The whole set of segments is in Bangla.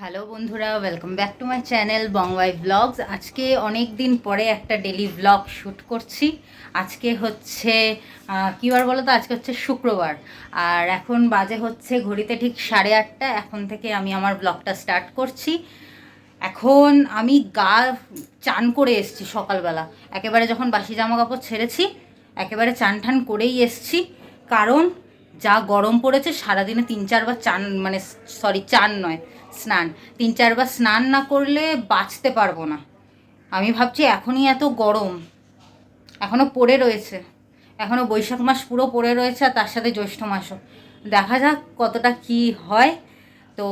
হ্যালো বন্ধুরা, welcome back to my channel বংওয়াই ব্লগস। আজকে অনেক দিন পরে একটা ডেলি ব্লগ শ্যুট করছি। আজকে হচ্ছে কী বার বলো তো, আজকে হচ্ছে শুক্রবার। আর এখন বাজে হচ্ছে ঘড়িতে ঠিক 8:30। এখন থেকে আমি আমার ব্লগটা স্টার্ট করছি। এখন আমি চান করে এসছি সকালবেলা, একেবারে যখন বাসি জামা কাপড় ছেড়েছি একেবারে চান ঠান করেই এসছি। কারণ যা গরম পড়েছে, সারাদিনে 3-4 বার চান, মানে সরি চান নয়, স্নান। 3-4 বার স্নান না করলে বাঁচতে পারবো না। আমি ভাবছি এখনই এত গরম এখনও পড়ে রয়েছে, এখনও বৈশাখ মাস পুরো পড়ে রয়েছে, আর তার সাথে জ্যৈষ্ঠ মাসও। দেখা যাক কতটা কি হয়। তো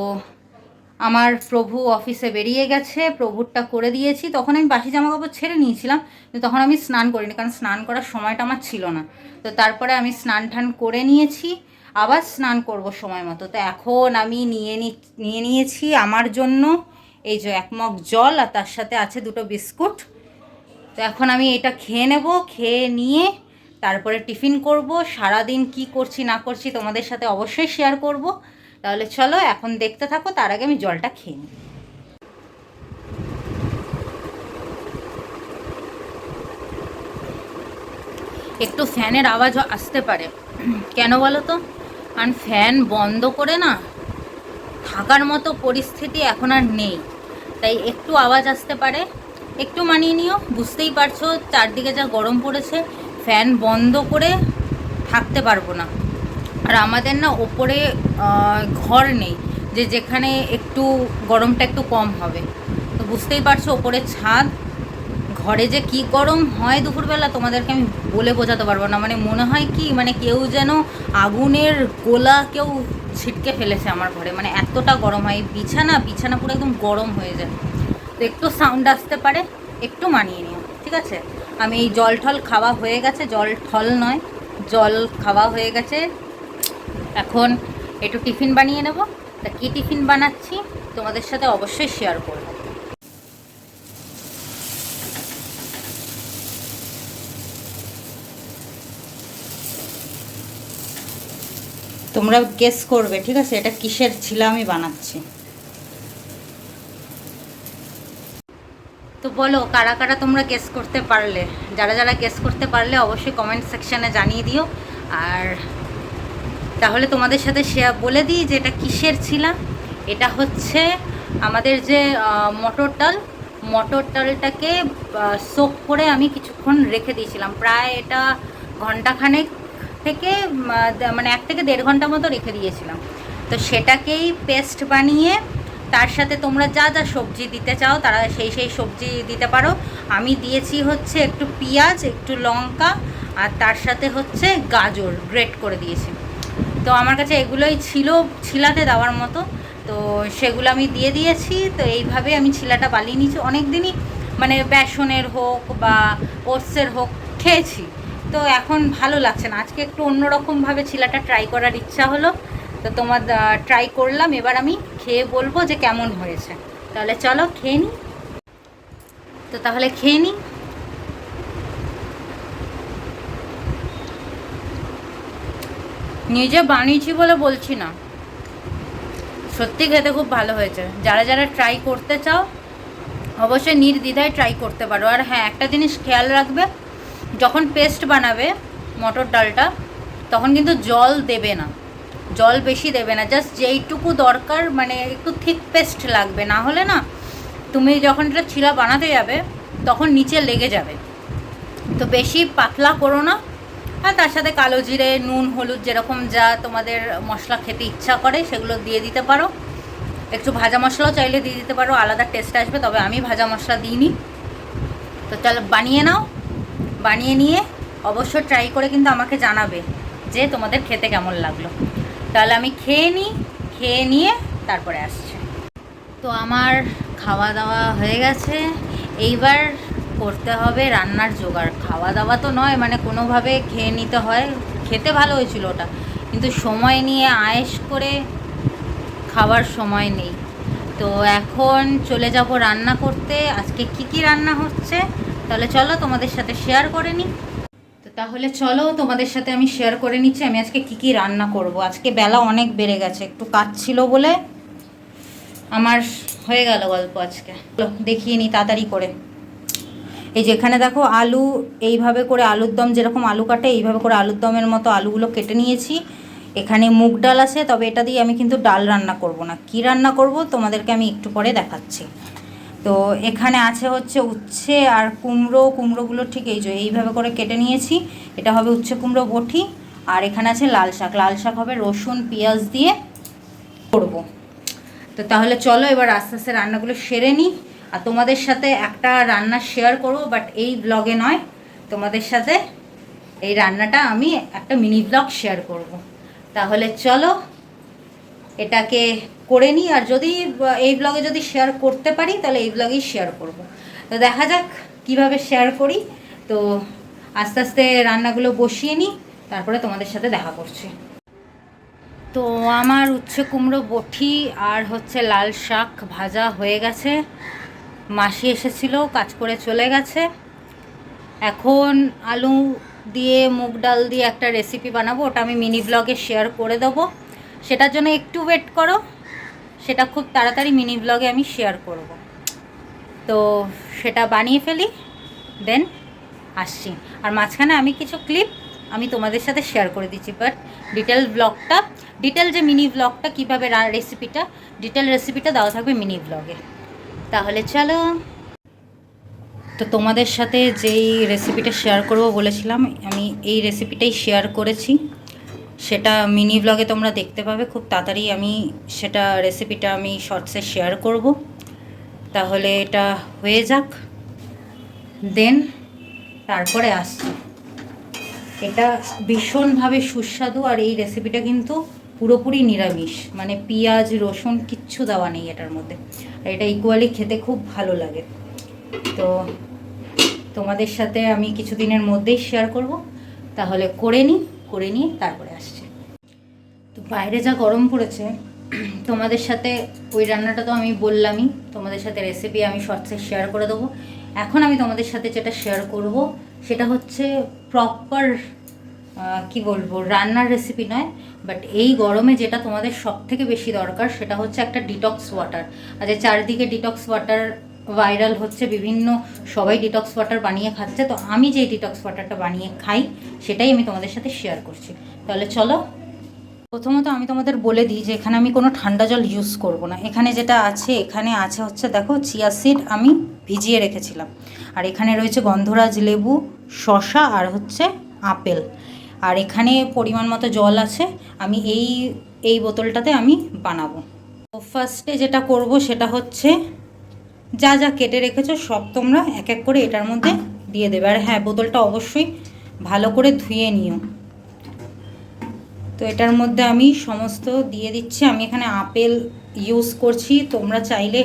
আমার প্রভু অফিসে বেরিয়ে গেছে, প্রভুরটা করে দিয়েছি। তখন আমি বাসি জামা কাপড় ছেড়ে নিয়েছিলাম, কিন্তু তখন আমি স্নান করিনি, কারণ স্নান করার সময়টা আমার ছিল না। তো তারপরে আমি স্নান টান করে নিয়েছি, আবার স্নান করব সময় মতো। তো এখন আমি নিয়ে নিয়েছি আমার জন্য এই যে 1 মগ জল, আর তার সাথে আছে 2টো বিস্কুট। তো এখন আমি এটা খেয়ে নেব, খেয়ে নিয়ে তারপরে টিফিন করব। সারাদিন কি করছি না করছি তোমাদের সাথে অবশ্যই শেয়ার করব। তাহলে চলো এখন দেখতে থাকো, তার আগে আমি জলটা খেয়ে নিই। একটু ফ্যানের আওয়াজ আসতে পারে, কেন বলো তো? কারণ ফ্যান বন্ধ করে না থাকার মতো পরিস্থিতি এখন আর নেই, তাই একটু আওয়াজ আসতে পারে। একটু মানিয়ে নিও, বুঝতেই পারছো চারদিকে যা গরম পড়েছে, ফ্যান বন্ধ করে থাকতে পারবো না। আর আমাদের না ওপরে ঘর নেই যে যেখানে একটু গরমটা একটু কম হবে। তো বুঝতেই পারছো ওপরে ছাদ, ঘরে যে কি গরম হয় দুপুরবেলা তোমাদেরকে আমি বলে বোঝাতে পারবো না। মানে মনে হয় কি, মানে কেউ যেন আগুনের গোলা কেউ ছিটকে ফেলেছে আমার ঘরে, মানে এতটা গরম হয়। বিছানা বিছানা পুরো একদম গরম হয়ে যায়। তো একটু সাউন্ড আসতে পারে, একটু মানিয়ে নিও, ঠিক আছে? আমি এই জল ঠল খাওয়া হয়ে গেছে, জল ঠল নয়, জল খাওয়া হয়ে গেছে। এখন একটু টিফিন বানিয়ে নেব। তা কী টিফিন বানাচ্ছি তোমাদের সাথে অবশ্যই শেয়ার করব। তোমরা গেস করবে, ঠিক আছে, এটা কিসের ছিলা আমি বানাচ্ছি। তো বলো কারা কারা তোমরা গেস করতে পারলে। যারা যারা গেস করতে পারলে অবশ্যই কমেন্ট সেকশানে জানিয়ে দিও। আর তাহলে তোমাদের সাথে বলে দিই যে এটা কিসের ছিলা। এটা হচ্ছে আমাদের যে মটর ডাল, মটর ডালটাকে সোক করে আমি কিছুক্ষণ রেখে দিয়েছিলাম, প্রায় এটা ঘন্টাখানেক থেকে মানে 1 থেকে 1.5 ঘন্টা মতো রেখে দিয়েছিলাম। তো সেটাকেই পেস্ট বানিয়ে তার সাথে তোমরা যা যা সবজি দিতে চাও তারা সেই সবজি দিতে পারো। আমি দিয়েছি হচ্ছে একটু পেঁয়াজ, একটু লঙ্কা, আর তার সাথে হচ্ছে গাজর গ্রেট করে দিয়েছি। তো আমার কাছে এগুলোই ছিল ছিলাতে দেওয়ার মতো, তো সেগুলো আমি দিয়ে দিয়েছি। তো এইভাবে আমি ছিলাটা বানিয়ে নিয়েছি। অনেক দিনই মানে বেসনের হোক বা ওটসের হোক খেয়েছি, তো এখন ভালো লাগছে না। আজকে একটু অন্যরকমভাবে ছিলাটা ট্রাই করার ইচ্ছা হলো, তো তোমার ট্রাই করলাম। এবার আমি খেয়ে বলবো যে কেমন হয়েছে। তাহলে চলো খেয়ে নিই। তো তাহলে খেয়ে নিই। নিজে বানিয়েছি বলে বলছি না, সত্যি খেতে খুব ভালো হয়েছে। যারা যারা ট্রাই করতে চাও অবশ্যই নির্দ্বিধায় ট্রাই করতে পারো। আর হ্যাঁ, একটা জিনিস খেয়াল রাখবে, যখন পেস্ট বানাবে মটর ডালটা তখন কিন্তু জল দেবে না, জল বেশি দেবে না, জাস্ট যেইটুকু দরকার, মানে একটু থিক পেস্ট লাগবে। না হলে না তুমি যখন এটা ছিলা বানাতে যাবে তখন নিচে লেগে যাবে। তো বেশি পাতলা করো না। আর তার সাথে কালো জিরে, নুন, হলুদ, যেরকম যা তোমাদের মশলা খেতে ইচ্ছা করে সেগুলো দিয়ে দিতে পারো। একটু ভাজা মশলাও চাইলে দিয়ে দিতে পারো, আলাদা টেস্ট আসবে, তবে আমি ভাজা মশলা দিইনি। তো তাহলে বানিয়ে নাও, বানিয়ে নিয়ে অবশ্য ট্রাই করে কিন্তু আমাকে জানাবে যে তোমাদের খেতে কেমন লাগলো। তাহলে আমি খেয়ে নিই, খেয়ে নিয়ে তারপরে আসছি। তো আমার খাওয়া দাওয়া হয়ে গেছে, এইবার করতে হবে রান্নার জোগাড়। খাওয়া দাওয়া তো নয়, মানে কোনোভাবে খেয়ে নিতে হয়। খেতে ভালো হয়েছিল ওটা, কিন্তু সময় নিয়ে আয়েশ করে খাবার সময় নেই। তো এখন চলে যাব রান্না করতে। আজকে কি কি রান্না হচ্ছে তাহলে চলো তোমাদের সাথে শেয়ার করে নিই। তো তাহলে চলো তোমাদের সাথে আমি শেয়ার করে নিচ্ছি আমি আজকে কি কি রান্না করব। আজকে বেলা অনেক বেড়ে গেছে, একটু কাজ ছিল বলে আমার হয়ে গেল গল্প আজকে। দেখিয়ে নিই তাড়াতাড়ি করে। এই যেখানে দেখো আলু এইভাবে করে আলুর দম যেরকম আলু কাটে এইভাবে করে আলুর দমের মতো আলুগুলো কেটে নিয়েছি। এখানে মুগ ডাল আছে, তবে এটা দিয়ে আমি কিন্তু ডাল রান্না করব না। কি রান্না করব তোমাদেরকে আমি একটু পরে দেখাচ্ছি। তো এখানে আছে হচ্ছে উচ্ছে আর কুমড়োগুলো ঠিক এইভাবে করে কেটে নিয়েছি। এটা হবে উচ্ছে কুমড়ো বটি। আর এখানে আছে লাল শাক হবে রসুন পেঁয়াজ দিয়ে করব। তো তাহলে চলো এবার আস্তে আস্তে রান্নাগুলো সেরে নিই। আর তোমাদের সাথে একটা রান্না শেয়ার করব, বাট এই ব্লগে নয়। তোমাদের সাথে এই রান্নাটা আমি একটা মিনি ব্লগ শেয়ার করব। তাহলে চলো এটাকে করে নিই। আর যদি এই ব্লগে যদি শেয়ার করতে পারি তাহলে এই ব্লগেই শেয়ার করব। তো দেখা যাক কিভাবে শেয়ার করি। তো আস্তে আস্তে রান্নাগুলো বসিয়ে নিই, তারপরে তোমাদের সাথে দেখা করছি। তো আমার উচ্ছে কুমড়ো বটি আর হচ্ছে লাল শাক ভাজা হয়ে গেছে। মাসি এসেছিল, কাজ করে চলে গেছে। এখন আলু দিয়ে মুগ ডাল দিয়ে একটা রেসিপি বানাবো, ওটা আমি মিনি ব্লগে শেয়ার করে দেবো। সেটার জন্য একটু ওয়েট করো, সেটা খুব তাড়াতাড়ি মিনি ব্লগে আমি শেয়ার করব। তো সেটা বানিয়ে ফেলি, দেন আসছি। আর মাঝখানে আমি কিছু ক্লিপ আমি তোমাদের সাথে শেয়ার করে দিচ্ছি, বাট ডিটেল যে মিনি ব্লগটা কীভাবে ডিটেল রেসিপিটা দেওয়া থাকবে মিনি ব্লগে। তাহলে চলো। তো তোমাদের সাথে যেই রেসিপিটা শেয়ার করব বলেছিলাম, আমি এই রেসিপিটাই শেয়ার করেছি। সেটা মিনি ব্লগে তোমরা দেখতে পাবে খুব তাড়াতাড়ি। আমি সেটা রেসিপিটা আমি শর্টসে শেয়ার করব। তাহলে এটা হয়ে যাক, দেন তারপরে আসছি। এটা ভীষণভাবে সুস্বাদু। আর এই রেসিপিটা কিন্তু পুরোপুরি নিরামিষ, মানে পেঁয়াজ রসুন কিচ্ছু দেওয়া নেই এটার মধ্যে। আর এটা ইকুয়ালি খেতে খুব ভালো লাগে। তো তোমাদের সাথে আমি কিছুদিনের মধ্যেই শেয়ার করব। তাহলে করে নিয়ে তারপরে আসছি। তো বাইরে যা গরম পড়েছে, তোমাদের সাথে ওই রান্নাটা তো আমি বললামই, তোমাদের সাথে রেসিপি আমি শর্টসে শেয়ার করে দেবো। এখন আমি তোমাদের সাথে যেটা শেয়ার করব সেটা হচ্ছে প্রপার কি বলবো, রান্নার রেসিপি নয়, বাট এই গরমে যেটা তোমাদের সব থেকে বেশি দরকার সেটা হচ্ছে একটা ডিটক্স ওয়াটার। আর যে চারদিকে ডিটক্স ওয়াটার ভাইরাল হচ্ছে, বিভিন্ন সবাই ডিটক্স ওয়াটার বানিয়ে খাচ্ছে। তো আমি যে ডিটক্স ওয়াটারটা বানিয়ে খাই সেটাই আমি তোমাদের সাথে শেয়ার করছি। তাহলে চলো। প্রথমত আমি তোমাদের বলে দিই যে এখানে আমি কোনো ঠান্ডা জল ইউজ করব না। এখানে যেটা আছে, এখানে আছে হচ্ছে দেখো চিয়া সিড আমি ভিজিয়ে রেখেছিলাম। আর এখানে রয়েছে গন্ধরাজ লেবু, শসা আর হচ্ছে আপেল। আর এখানে পরিমাণ মতো জল আছে। আমি এই বোতলটাতে আমি বানাবো। তো ফার্স্টে যেটা করব সেটা হচ্ছে যা যা কেটে রেখেছো সব তোমরা এক এক করে এটার মধ্যে দিয়ে দেবে। আর হ্যাঁ, বোতলটা অবশ্যই ভালো করে ধুয়ে নিও। তো এটার মধ্যে আমি সমস্ত দিয়ে দিচ্ছি। আমি এখানে আপেল ইউজ করছি, তোমরা চাইলে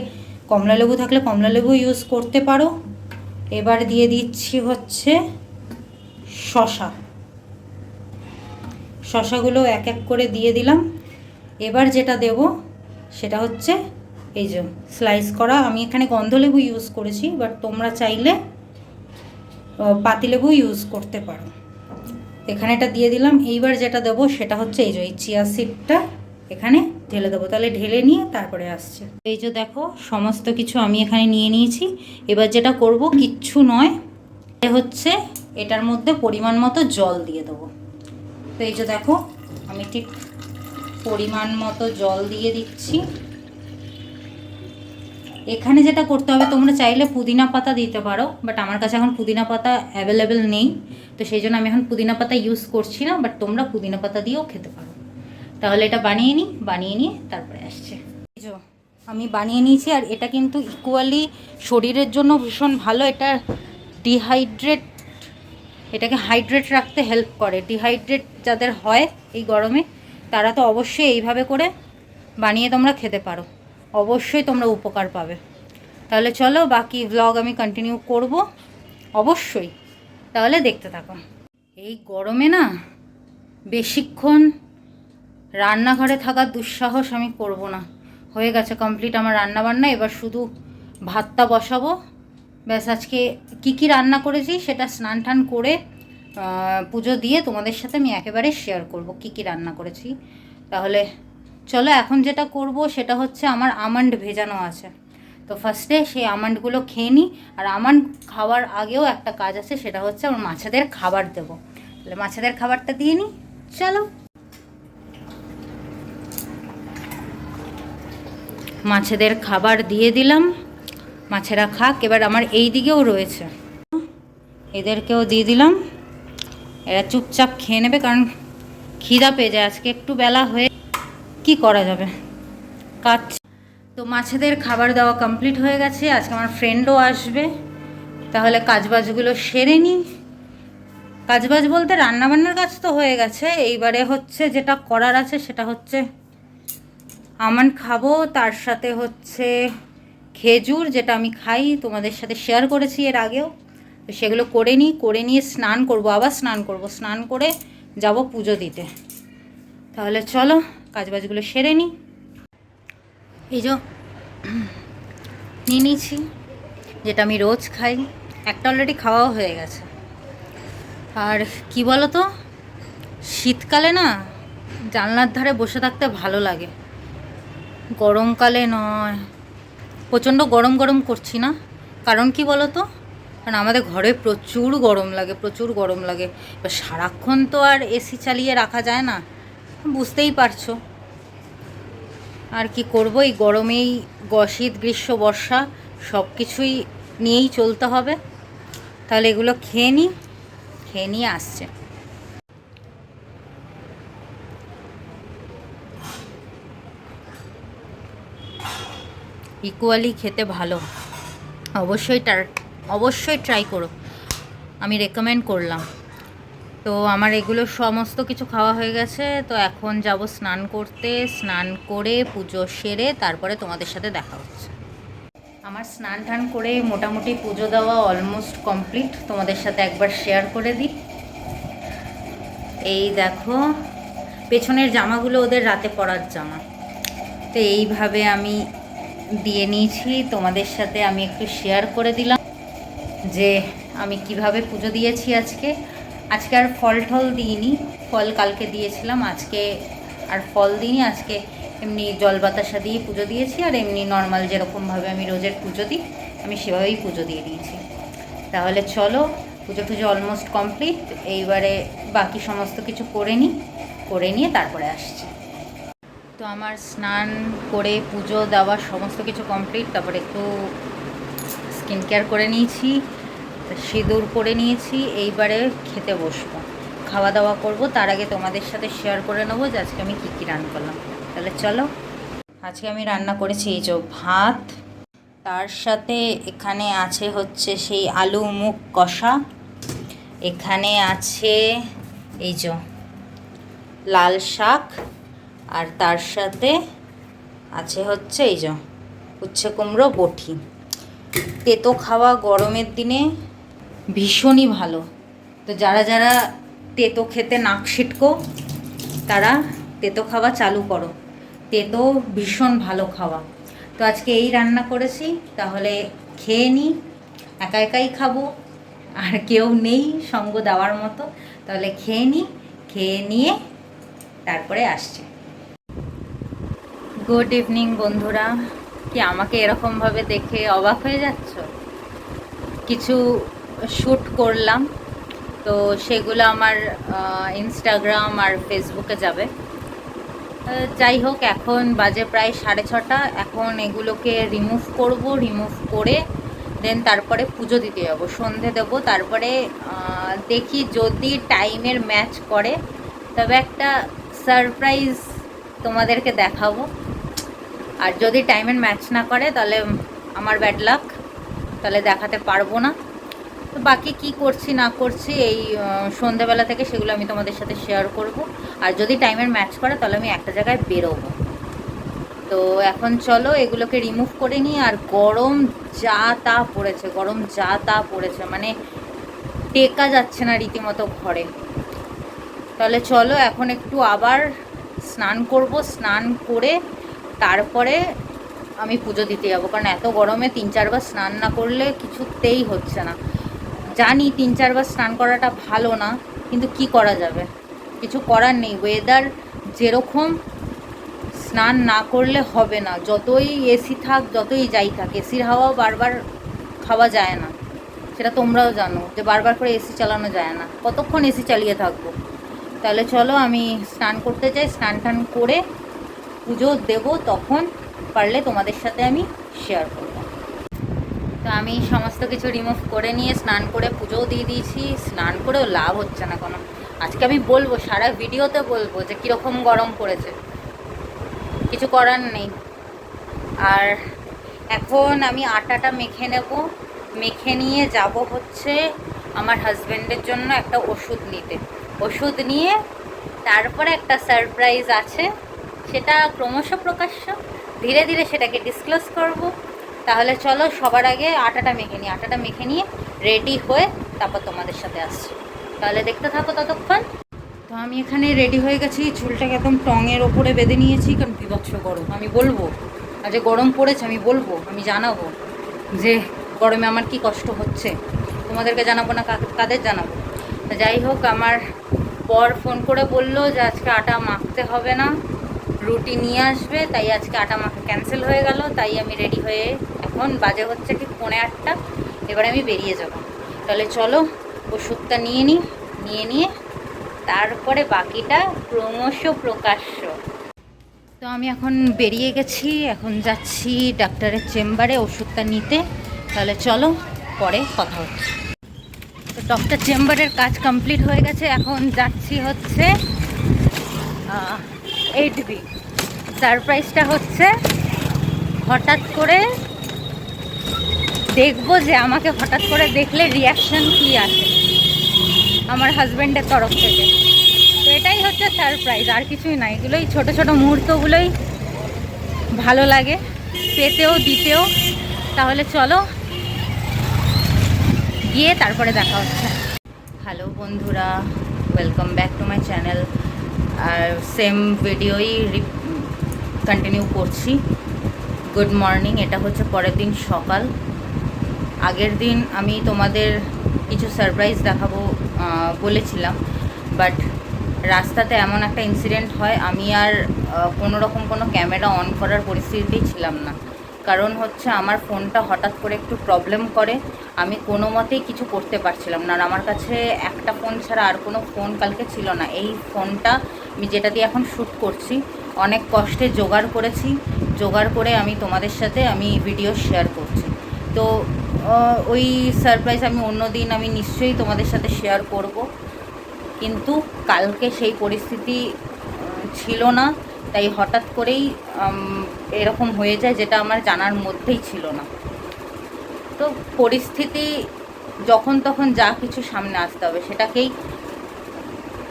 কমলালেবু থাকলে কমলালেবু ইউজ করতে পারো। এবার দিয়ে দিচ্ছি হচ্ছে শসাগুলো এক এক করে দিয়ে দিলাম। এবার যেটা দেব সেটা হচ্ছে এই যে স্লাইস করা, আমি এখানে গন্ধলেবু ইউজ করেছি, বাট তোমরা চাইলে পাতিলেবু ইউজ করতে পারো। এখানে এটা দিয়ে দিলাম। এইবার যেটা দেবো সেটা হচ্ছে এই যে এই চিয়া সিডটা এখানে ঢেলে দেবো। তাহলে ঢেলে নিয়ে তারপরে আসছে। এই যে দেখো সমস্ত কিছু আমি এখানে নিয়ে নিয়েছি। এবার যেটা করব কিচ্ছু নয়, হচ্ছে এটার মধ্যে পরিমাণ মতো জল দিয়ে দেবো। তো এই যে দেখো আমি ঠিক পরিমাণ মতো জল দিয়ে দিচ্ছি। এখানে যেটা করতে হবে, তোমরা চাইলে পুদিনা পাতা দিতে পারো, বাট আমার কাছে এখন পুদিনা পাতা অ্যাভেলেবেল নেই, তো সেই জন্য আমি এখন পুদিনা পাতা ইউজ করছি না। বাট তোমরা পুদিনা পাতা দিয়েও খেতে পারো। তাহলে এটা বানিয়ে নিয়ে তারপরে আসছে। এই যে আমি বানিয়ে নিয়েছি। আর এটা কিন্তু ইকুয়ালি শরীরের জন্য ভীষণ ভালো। এটা এটাকে হাইড্রেট রাখতে হেল্প করে। ডিহাইড্রেট যাদের হয় এই গরমে, তারা তো অবশ্যই এইভাবে করে বানিয়ে তোমরা খেতে পারো, অবশ্যই তোমরা উপকার পাবে। তাহলে চলো বাকি ব্লগ আমি কন্টিনিউ করব অবশ্যই। তাহলে দেখতে থাকো। এই গরমে না বেশিক্ষণ রান্নাঘরে থাকার দুঃসাহস আমি করব না। হয়ে গেছে কমপ্লিট আমার রান্নাবান্না। এবার শুধু ভাতটা বসাবো, ব্যাস। আজকে কি রান্না করেছি সেটা স্নান টান করে পুজো দিয়ে তোমাদের সাথে আমি একেবারে শেয়ার করব কি রান্না করেছি। তাহলে চলো এখন যেটা করব সেটা হচ্ছে আমার আমন্ড ভেজানো আছে, তো ফার্স্টে সেই আমন্ডগুলো খেয়ে নিই। আর আমন্ড খাওয়ার আগেও একটা কাজ আছে, সেটা হচ্ছে আমার মাছেদের খাবার দেবো। তাহলে মাছেদের খাবারটা দিয়ে নিই, চলো। মাছেদের খাবার দিয়ে দিলাম, মাছেরা খাক। এবার আমার এই দিকেও রয়েছে, এদেরকেও দিয়ে দিলাম। এরা চুপচাপ খেয়ে নেবে, কারণ খিদা পেয়ে যায়। আজকে একটু বেলা হয়ে কি করা যাবে, কাজ। তো মাছেদের খাবার দেওয়া কমপ্লিট হয়ে গেছে। আজকে আমার ফ্রেন্ডও আসবে, তাহলে কাজবাজগুলো সেরে নিই। কাজবাজ বলতে রান্নাবান্নার কাজ তো হয়ে গেছে, এইবারে হচ্ছে যেটা করার আছে সেটা হচ্ছে আমন্ড খাবো, তার সাথে হচ্ছে খেজুর, যেটা আমি খাই, তোমাদের সাথে শেয়ার করেছি এর আগেও। তো সেগুলো করে নিই, করে নিয়ে স্নান করব, আবার স্নান করব, স্নান করে যাব পুজো দিতে। তাহলে চলো কাজবাজগুলো সেরে নিই। এই যে নিয়ে নিয়েছি, যেটা আমি রোজ খাই, একটা অলরেডি খাওয়াও হয়ে গেছে। আর কি বলো তো, শীতকালে না জানলার ধারে বসে থাকতে ভালো লাগে, গরমকালে নয়। প্রচণ্ড গরম গরম করছি না, কারণ কি বলো তো, কারণ আমাদের ঘরে প্রচুর গরম লাগে, প্রচুর গরম লাগে। এবার সারাক্ষণ তো আর এসি চালিয়ে রাখা যায় না, বুঝতেই পারছো। আর কি করব, এই গরমেই শীত গ্রীষ্ম বর্ষা সব কিছুই নিয়েই চলতে হবে। তাহলে এগুলো খেয়ে নিই, খেয়ে নিয়ে আসছে। ইকুয়ালি খেতে ভালো, অবশ্যই ট্রাই করো, আমি রেকমেন্ড করলাম। তো আমার এগুলো সমস্ত কিছু খাওয়া হয়ে গেছে। তো এখন যাব স্নান করতে, স্নান করে পুজো সেরে তারপরে তোমাদের সাথে দেখা হচ্ছে। আমার স্নান টান করে মোটামুটি পুজো দেওয়া অলমোস্ট কমপ্লিট, তোমাদের সাথে একবার শেয়ার করে দিই। এই দেখো, পেছনের জামাগুলো ওদের রাতে পরার জামা, তো এইভাবে আমি দিয়ে নিয়েছি। তোমাদের সাথে আমি একটু শেয়ার করে দিলাম যে আমি কিভাবে পুজো দিয়েছি আজকে। আজকে আর ফল টল দিইনি, ফল কালকে দিয়েছিলাম, আজকে আর ফল দিইনি। আজকে এমনি জল বাতাসা দিয়ে পুজো দিয়েছি, আর এমনি নর্মাল যেরকমভাবে আমি রোজের পুজো দিই আমি সেভাবেই পুজো দিয়ে দিয়েছি। তাহলে চলো, পুজো টুজো অলমোস্ট কমপ্লিট, এইবারে বাকি সমস্ত কিছু করে নিয়ে তারপরে আসছি। তো আমার স্নান করে পুজো দেওয়া সমস্ত কিছু কমপ্লিট, তারপরে একটু স্কিন কেয়ার করে নিয়েছি, সিঁদুর পরে নিয়েছি। এইবারে খেতে বসবো, খাওয়া দাওয়া করব। তার আগে তোমাদের সাথে শেয়ার করে নেবো যে আজকে আমি কী কী রান্না করলাম। তাহলে চলো, আজকে আমি রান্না করেছি এই যে ভাত, তার সাথে এখানে আছে হচ্ছে সেই আলু মুগ কষা, এখানে আছে এই যে লাল শাক, আর তার সাথে আছে হচ্ছে এই যে উচ্ছে কুমড়ো বটি। তেতো খাওয়া গরমের দিনে ভীষণই ভালো। তো যারা যারা তেতো খেতে নাক ছিটকো তারা তেতো খাওয়া চালু করো, তেতো ভীষণ ভালো খাওয়া। তো আজকে এই রান্না করেছি, তাহলে খেয়ে নিই। একা একাই খাবো, আর কেউ নেই সঙ্গ দেওয়ার মতো, তাহলে খেয়ে নিই, খেয়ে নিয়ে তারপরে আসছি। গুড ইভিনিং বন্ধুরা, কি আমাকে এরকমভাবে দেখে অবাক হয়ে যাচ্ছ? কিছু শ্যুট করলাম, তো সেগুলো আমার ইনস্টাগ্রাম আর ফেসবুকে যাবে। যাই হোক, এখন বাজে প্রায় 6:30, এখন এগুলোকে রিমুভ করব, রিমুভ করে দেন তারপরে পুজো দিতে যাবো, সন্ধে দেবো। তারপরে দেখি যদি টাইমের ম্যাচ করে তবে একটা সারপ্রাইজ তোমাদেরকে দেখাবো, আর যদি টাইমের ম্যাচ না করে তাহলে আমার ব্যাড লাক, তাহলে দেখাতে পারবো না। তো বাকি কি করছি না করছি এই সন্ধেবেলা থেকে সেগুলো আমি তোমাদের সাথে শেয়ার করব। আর যদি টাইমের ম্যাচ করে তাহলে আমি একটা জায়গায় বেরোবো। তো এখন চলো এগুলোকে রিমুভ করে নিই। আর গরম যা তা পড়েছে, গরম যা তা পড়েছে, মানে টেকা যাচ্ছে না রীতিমতো ঘরে। তাহলে চলো এখন একটু আবার স্নান করব, স্নান করে তারপরে আমি পুজো দিতে যাবো, কারণ এত গরমে 3-4 বার স্নান না করলে কিছুতেই হচ্ছে না। জানি 3-4 বার স্নান করাটা ভালো না, কিন্তু কি করা যাবে, কিছু করার নেই। ওয়েদার যেরকম, স্নান না করলে হবে না, যতই এসি থাক যতই যাই থাক, এসির হাওয়াও বারবার খাওয়া যায় না, সেটা তোমরাও জানো যে বারবার করে এসি চালানো যায় না, কতক্ষণ এসি চালিয়ে থাকবো। তাহলে চলো আমি স্নান করতে যাই, স্নান টান করে পুজো দেব, তখন পারলে তোমাদের সাথে আমি শেয়ার করব। তো আমি সমস্ত কিছু রিমুভ করে নিয়ে স্নান করে পুজোও দিয়ে দিয়েছি। স্নান করেও লাভ হচ্ছে না কোনো, আজকে আমি বলবো সারা ভিডিওতে বলবো যে কীরকম গরম পড়েছে, কিছু করার নেই। আর এখন আমি আটাটা মেখে নেব, মেখে নিয়ে যাব হচ্ছে আমার হাজব্যান্ডের জন্য একটা ওষুধ নিতে। ওষুধ নিয়ে তারপরে একটা সারপ্রাইজ আছে, সেটা ক্রমশ প্রকাশ্য, ধীরে ধীরে সেটাকে ডিসক্লোজ করব। তাহলে চলো সবার আগে আটাটা মেখে নিই, আটাটা মেখে নিয়ে রেডি হয়ে তারপর তোমাদের সাথে আসছি। তাহলে দেখতে থাকো ততক্ষণ। তো আমি এখানে রেডি হয়ে গেছি, চুলটাকে একদম টঙের ওপরে বেঁধে নিয়েছি, কারণ বিভৎস গরম। আমি বলবো আর যে গরম পড়েছে, আমি বলবো, আমি জানাবো যে গরমে আমার কি কষ্ট হচ্ছে, তোমাদেরকে জানাবো না কাদের জানাবো। যাই হোক, আমার বর ফোন করে বললো যে আজকে আটা মাখতে হবে না, রুটি নিয়ে আসবে, তাই আজকে আটা মাখা ক্যান্সেল হয়ে গেল। তাই আমি রেডি হয়ে, এখন বাজে হচ্ছে ঠিক 7:45, এবারে আমি বেরিয়ে যাব। তাহলে চলো ওষুধটা নিয়ে নিই, নিয়ে তারপরে বাকিটা ক্রমশ প্রকাশ্য। তো আমি এখন বেরিয়ে গেছি, এখন যাচ্ছি ডাক্তারের চেম্বারে ওষুধটা নিতে। তাহলে চলো পরে কথা হচ্ছে। তো ডক্টর চেম্বারের কাজ কমপ্লিট হয়ে গেছে, এখন যাচ্ছি হচ্ছে 8B। সারপ্রাইজটা হচ্ছে হঠাৎ করে দেখবো যে আমাকে হঠাৎ করে দেখলে রিয়াকশান কী আসে আমার হাজব্যান্ডের তরফ থেকে। তো এটাই হচ্ছে সারপ্রাইজ, আর কিছুই না। এগুলোই ছোটো ছোটো মুহূর্তগুলোই ভালো লাগে পেতেও দিতেও। তাহলে চলো গিয়ে তারপরে দেখা হচ্ছে। হ্যালো বন্ধুরা, welcome back to my channel. আর সেম ভিডিওই কন্টিনিউ করছি। গুড মর্নিং, এটা হচ্ছে পরের দিন সকাল। আগের দিন আমি তোমাদের কিছু সারপ্রাইজ দেখাবো বলেছিলাম, বাট রাস্তাতে এমন একটা ইনসিডেন্ট হয়, আমি আর কোনো রকম কোনো ক্যামেরা অন করার পরিস্থিতিতেই ছিলাম না। কারণ হচ্ছে আমার ফোনটা হঠাৎ করে একটু প্রবলেম করে, আমি কোনো মতেই কিছু করতে পারছিলাম না। আর আমার কাছে একটা ফোন ছাড়া আর কোনো ফোন কালকে ছিল না। এই ফোনটা আমি যেটা দিয়ে এখন শ্যুট করছি, অনেক কষ্টে জোগাড় করেছি, জোগাড় করে আমি তোমাদের সাথে আমি ভিডিও শেয়ার করছি। তো ওই সারপ্রাইজ আমি অন্য দিন আমি নিশ্চয়ই তোমাদের সাথে শেয়ার করব, কিন্তু কালকে সেই পরিস্থিতি ছিল না, তাই হঠাৎ করেই এরকম হয়ে যায়, যেটা আমার জানার মধ্যেই ছিল না। তো পরিস্থিতি যখন তখন যা কিছু সামনে আসতে হবে, সেটাকেই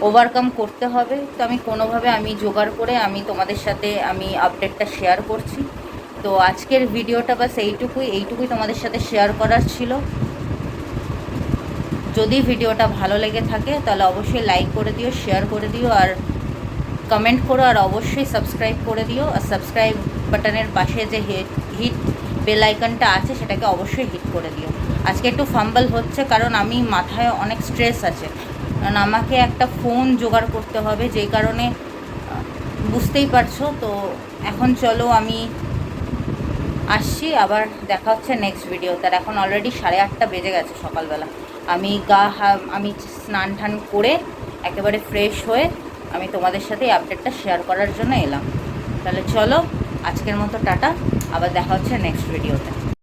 ওভারকাম করতে হবে। তো আমি কোনোভাবে আমি জোগাড় করে আমি তোমাদের সাথে আমি আপডেটটা শেয়ার করছি। তো আজকের ভিডিওটা বাস এইটুকুই তোমাদের সাথে শেয়ার করার ছিল। যদি ভিডিওটা ভালো লেগে থাকে তাহলে অবশ্যই লাইক করে দিও, শেয়ার করে দিও, আর কমেন্ট করো, আর অবশ্যই সাবস্ক্রাইব করে দিও। আর সাবস্ক্রাইব বাটনের পাশে যে হিট বেল আইকনটা আছে সেটাকে অবশ্যই হিট করে দিও। আজকে একটু ফাম্বল হচ্ছে, কারণ আমি মাথায় অনেক স্ট্রেস আছে, কারণ আমাকে একটা ফোন জোগাড় করতে হবে, যেই কারণে বুঝতেই পারছো। তো এখন চলো আমি আসছি, আবার দেখা হচ্ছে নেক্সট ভিডিওতে। আর এখন অলরেডি 8:30 বেজে গেছে সকালবেলা। আমি আমি স্নান টান করে একেবারে ফ্রেশ হয়ে আমি তোমাদের সাথে এই আপডেটটা শেয়ার করার জন্য এলাম। তাহলে চলো আজকের মতো টাটা, আবার দেখা হচ্ছে নেক্সট ভিডিওতে।